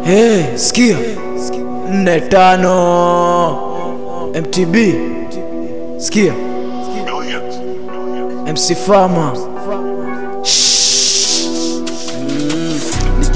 Hey, sikia 45 MTB, sikia MC Farmer.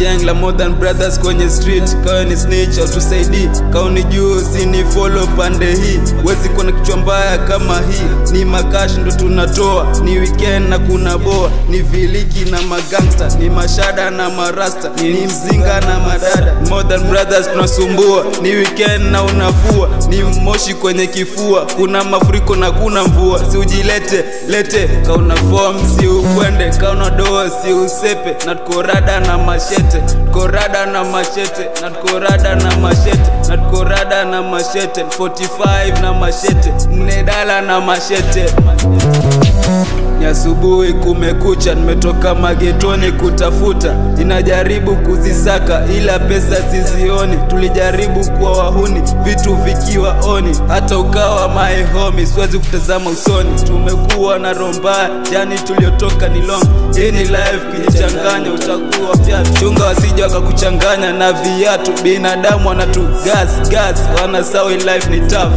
Gang la more than brothers kwenye street. Kawe ni snitch au tusaidii, kawe ni juu sini follow pande hii. Wezi kuna kichwa mbaya kama hii. Ni makashi ndo tunatoa, ni weekend na kuna boa. Ni viliki na magangsta, ni mashada na marasta, ni mzinga na madada. More than brothers tunasumbua, ni weekend na unafua. Ni moshi kwenye kifua, kuna mafuriko na kuna mvua. Si ujilete, lete, kauna form si ukwende. Kauna doa si usepe, na tukorada na mashete. Korada na machete, na korada na machete, na korada na machete, 45 na machete, nedala na machete. Ni asubuhi kumekucha, nimetoka magetoni kutafuta. Ninajaribu kuzisaka ila pesa sizioni. Tulijaribu kuwa wahuni, vitu vikiwa oni. Hata ukawa my homie, siwezi kutazama usoni. Tumekuwa na romba, jani tuliotoka ni long. Hii ni life, kujichanganya utakuwa fiatu. Chunga wasije wakakuchanganya na viatu. Binadamu wanatu gas, wanasawi life ni tough.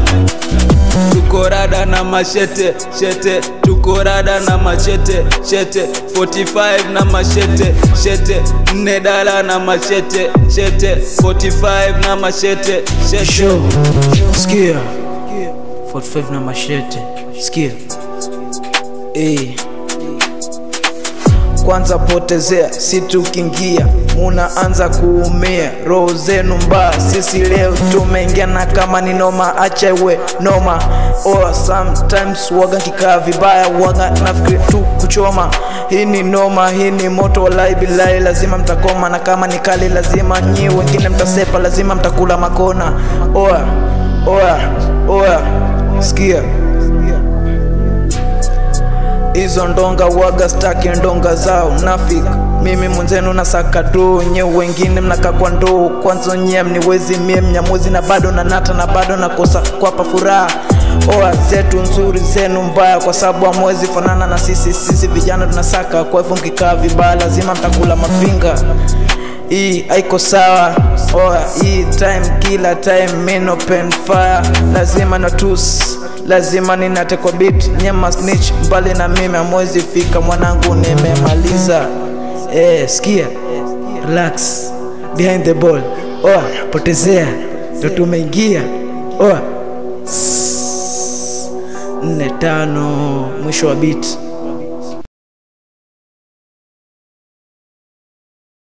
Tukorada na machete, chete, tukorada na machete, chete, 45 na machete, chete, nedala na machete, chete, 45 na machete, chete. Show, sikia 45 na machete, sikia. Kwanza potezea, si tukiingia munaanza kuumia, roho zenu mbaya. Sisi leo tumeingia na kama ni noma, acha iwe noma. Sometimes waga kikaa vibaya, waga nafikiri tu kuchoma. Hii ni noma, hii ni moto, wallahi billahi lazima mtakoma. Na kama ni kali lazima nyi wengine mtasepa, lazima mtakula makona. Oya, sikia hizo ndonga waga staki ndonga zao nafik. Mimi mwenzenu nasaka do, nye wengine mnaka kwa ndoo. Kwanza nye mniwezi mie mnyamuzi na bado na nata na bado nakosa kwapa furaha. Oa zetu nzuri zenu mbaya, kwa sababu hamwezi fanana na sisi vijana tunasaka. Kwa hivyo mkikaa vibaya lazima mtakula mafinga. Hii haiko sawa. Hii time kila time men open fire. Lazima notus, lazima ninate kwa beat. Nyema snitch, mbali na mimi hamwezi fika. Mwanangu nimemaliza. Sikia, relax, behind the ball. Potezea, ndo tumeingia. 45 mwisho wa beat.